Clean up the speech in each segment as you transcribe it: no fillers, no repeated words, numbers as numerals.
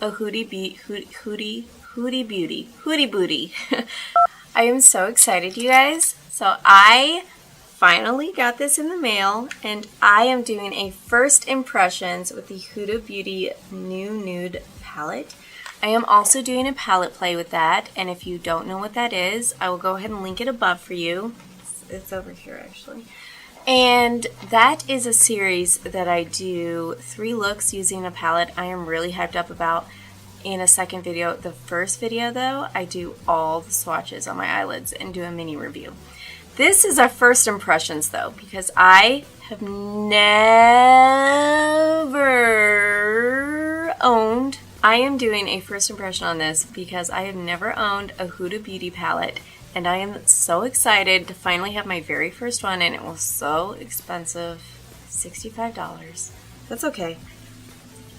a Huda Beauty. I am so excited, you guys. So I finally got this in the mail, and I am doing a first impressions with the Huda Beauty new nude palette. I am also doing a palette play with that, and if you don't know what that is, I will go ahead and link it above for you. It's over here actually. And that is a series that I do 3 looks using a palette I am really hyped up about in a second video. The first video though, I do all the swatches on my eyelids and do a mini review. This is our first impressions though, because I have never owned. I am doing a first impression on this because I have never owned a Huda Beauty palette, and I am so excited to finally have my very first one, and it was so expensive, $65. That's okay.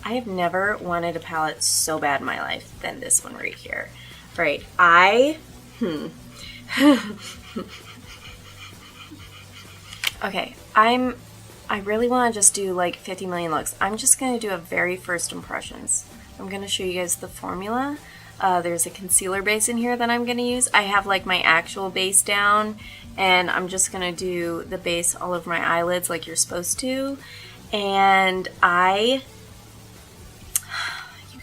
I have never wanted a palette so bad in my life than this one right here. Right, okay, I really want to just do like 50 million looks. I'm just going to do a very first impressions. I'm going to show you guys the formula. There's a concealer base in here that I'm going to use. I have like my actual base down, and I'm just going to do the base all over my eyelids like you're supposed to. And you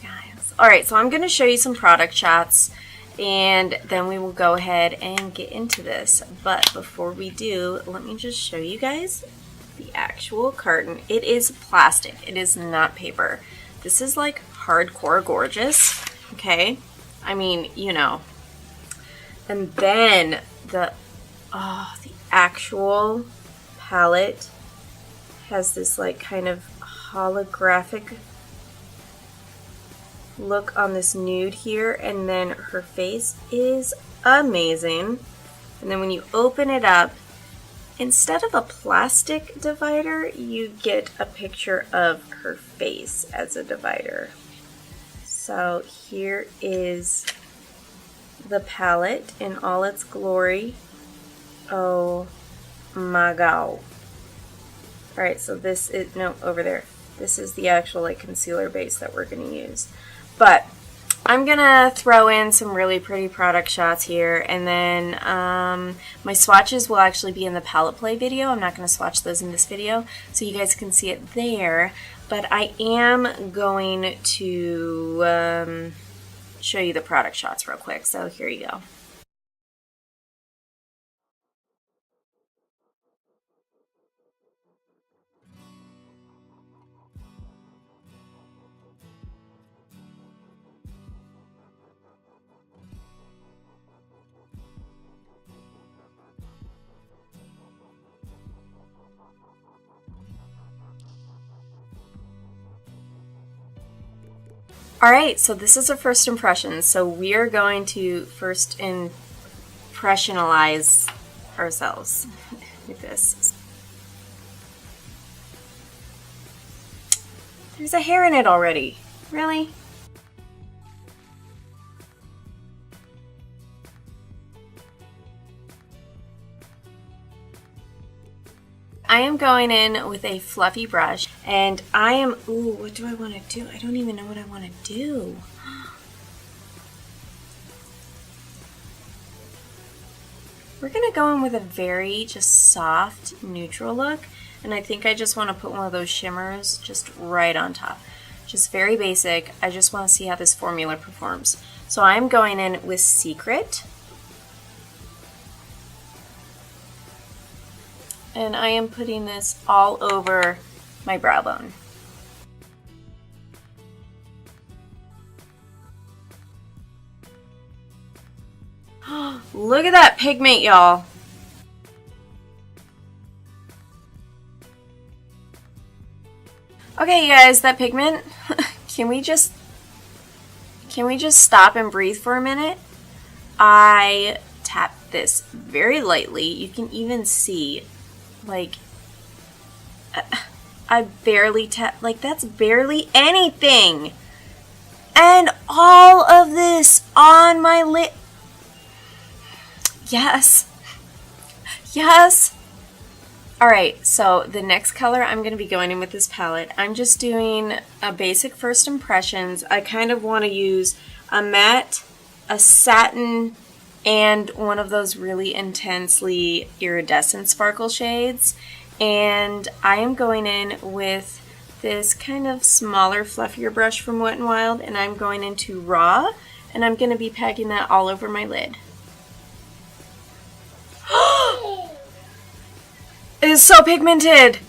guys. Alright, so I'm going to show you some product shots, and then we will go ahead and get into this. But before we do, let me just show you guys the actual carton. It is plastic. It is not paper. This is like hardcore gorgeous. Okay, I mean, you know. And then the actual palette has this like kind of holographic look on this nude here, and then her face is amazing. And then when you open it up, instead of a plastic divider, you get a picture of her face as a divider. So here is the palette in all its glory. Oh my god. Alright, so this is, no, over there. This is the actual like concealer base that we're going to use. But I'm going to throw in some really pretty product shots here, and then my swatches will actually be in the palette play video. I'm not going to swatch those in this video, so you guys can see it there. But I am going to show you the product shots real quick, so here you go. Alright, so this is our first impression. So we are going to first impressionalize ourselves with this. There's a hair in it already. Really? I am going in with a fluffy brush, and I am, ooh, what do I want to do? I don't even know what I want to do. We're going to go in with a very just soft, neutral look, and I think I just want to put one of those shimmers just right on top. Just very basic. I just want to see how this formula performs. So I'm going in with Secret. And I am putting this all over my brow bone. Look at that pigment, y'all. Okay, you guys, that pigment, can we just stop and breathe for a minute? I tapped this very lightly. You can even see, like, I barely tapped, like, that's barely anything. And all of this on my lip. Yes. Yes. Alright, so the next color I'm going to be going in with this palette, I'm just doing a basic first impressions. I kind of want to use a matte, a satin, and one of those really intensely iridescent sparkle shades. And I am going in with this kind of smaller, fluffier brush from Wet n Wild, and I'm going into Raw, and I'm going to be packing that all over my lid. It is so pigmented!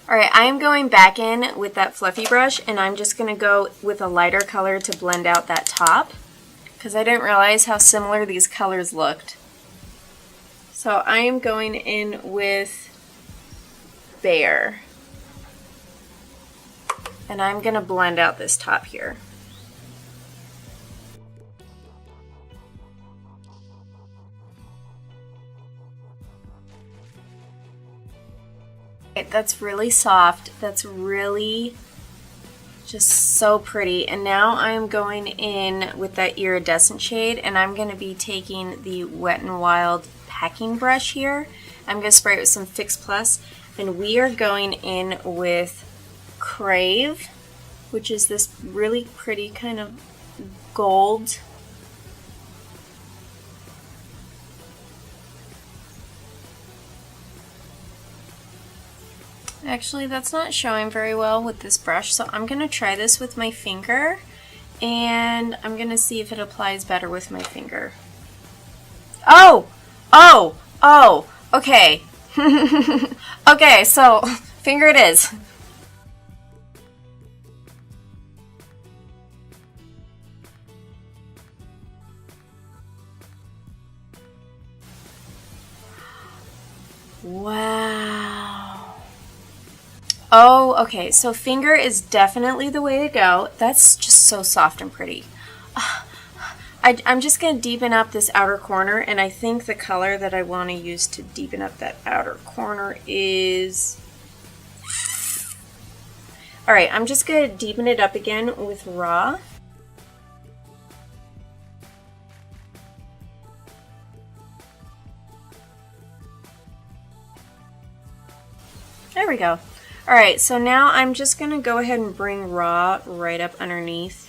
Alright, I am going back in with that fluffy brush, and I'm just going to go with a lighter color to blend out that top, because I didn't realize how similar these colors looked. So I am going in with Bear, and I'm going to blend out this top here. That's really soft. That's really just so pretty. And now I'm going in with that iridescent shade, and I'm going to be taking the Wet n Wild packing brush here. I'm going to spray it with some Fix Plus, and we are going in with Crave, which is this really pretty kind of gold. Actually, that's not showing very well with this brush, so I'm going to try this with my finger, and I'm going to see if it applies better with my finger. Oh! Oh! Oh! Okay. Okay, so finger it is. Wow. Oh, okay, so finger is definitely the way to go. That's just so soft and pretty. I'm just going to deepen up this outer corner, and I think the color that I want to use to deepen up that outer corner is... Alright, I'm just going to deepen it up again with Raw. There we go. Alright, so now I'm just going to go ahead and bring Raw right up underneath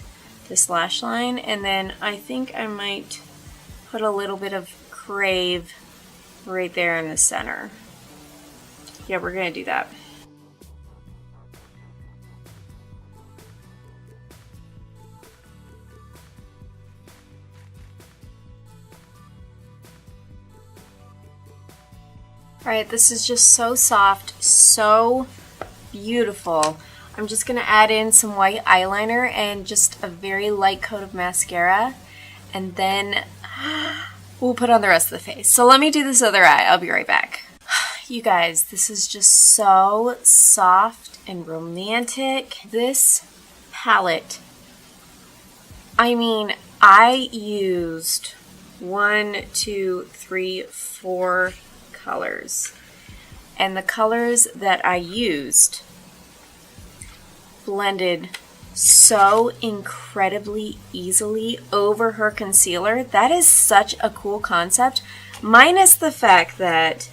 this lash line, and then I think I might put a little bit of Crave right there in the center. Yeah, we're going to do that. Alright, this is just so soft, so beautiful. I'm just going to add in some white eyeliner and just a very light coat of mascara, and then we'll put on the rest of the face. So let me do this other eye. I'll be right back. You guys, this is just so soft and romantic. This palette, I mean, I used 1, 2, 3, 4 colors, and the colors that I used blended so incredibly easily over her concealer. That is such a cool concept, minus the fact that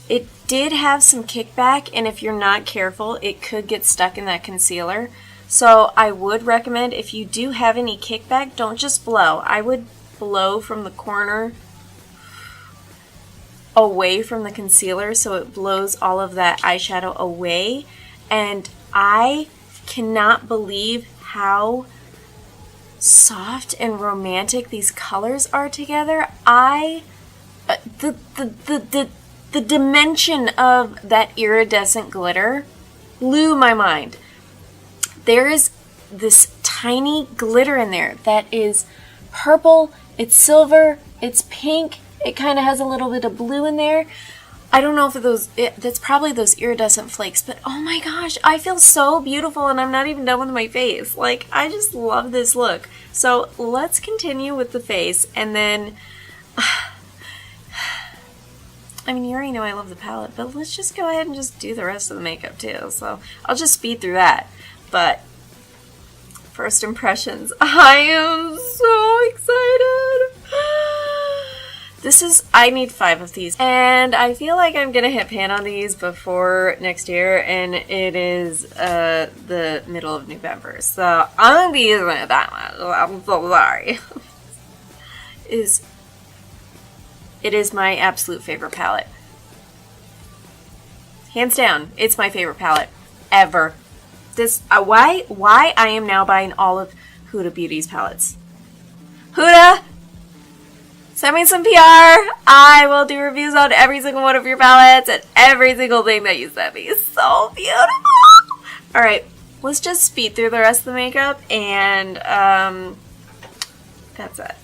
it did have some kickback, and if you're not careful, it could get stuck in that concealer. So I would recommend, if you do have any kickback, don't just blow. I would blow from the corner away from the concealer so it blows all of that eyeshadow away. And I cannot believe how soft and romantic these colors are together. The dimension of that iridescent glitter blew my mind. There is this tiny glitter in there that is purple, it's silver, it's pink, it kind of has a little bit of blue in there. I don't know if that's probably those iridescent flakes, but oh my gosh, I feel so beautiful, and I'm not even done with my face. Like, I just love this look. So let's continue with the face, and then I mean, you already know I love the palette, but let's just go ahead and just do the rest of the makeup too. So I'll just speed through that. But first impressions, I am so excited. I need 5 of these, and I feel like I'm gonna hit pan on these before next year, and it is the middle of November, so I'm gonna be using it that much. I'm so sorry. It is my absolute favorite palette. Hands down, it's my favorite palette ever. This why I am now buying all of Huda Beauty's palettes. Huda, send me some PR. I will do reviews on every single one of your palettes and every single thing that you sent me. It's so beautiful. All right, let's just speed through the rest of the makeup, and that's it.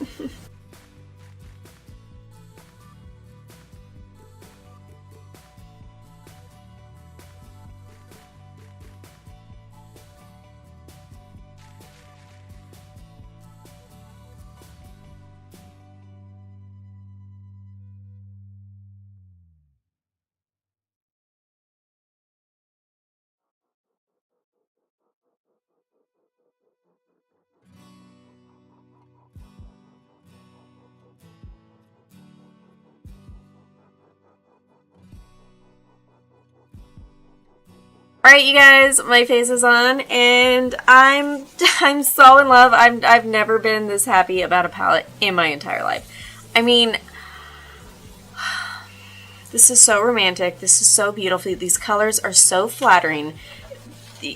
Alright, you guys, my face is on, and I'm so in love. I've never been this happy about a palette in my entire life. I mean, this is so romantic. This is so beautiful. These colors are so flattering.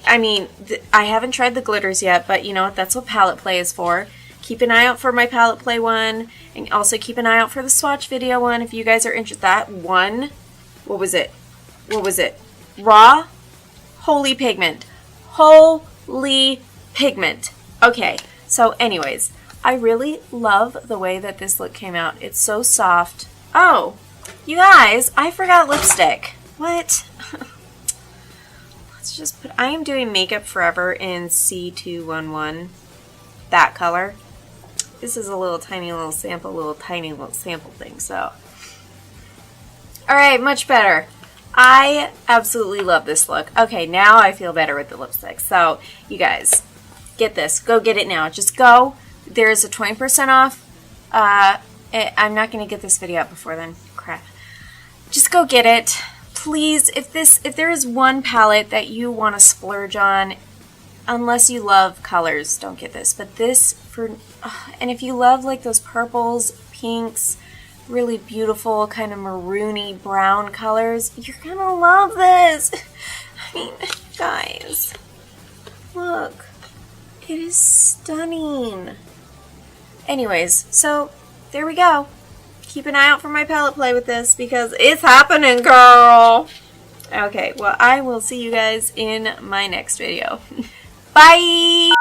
I mean, I haven't tried the glitters yet, but you know what? That's what palette play is for. Keep an eye out for my palette play one, and also keep an eye out for the swatch video one if you guys are interested. That one, what was it? Raw? Holy pigment. Holy pigment. Okay, so anyways, I really love the way that this look came out. It's so soft. Oh, you guys, I forgot lipstick. What? Let's just put, I am doing Makeup Forever in C211. That color. This is a little tiny little sample thing, so. Alright, much better. I absolutely love this look. Okay, now I feel better with the lipstick. So, you guys, get this. Go get it now. Just go. There's a 20% off. I'm not going to get this video out before then. Crap. Just go get it. Please, if there is one palette that you want to splurge on, unless you love colors, don't get this. But this, and if you love like those purples, pinks, really beautiful kind of maroony brown colors, you're gonna love this. I mean, guys, look, it is stunning. Anyways, so there we go. Keep an eye out for my palette play with this because it's happening, girl. Okay, well, I will see you guys in my next video. Bye.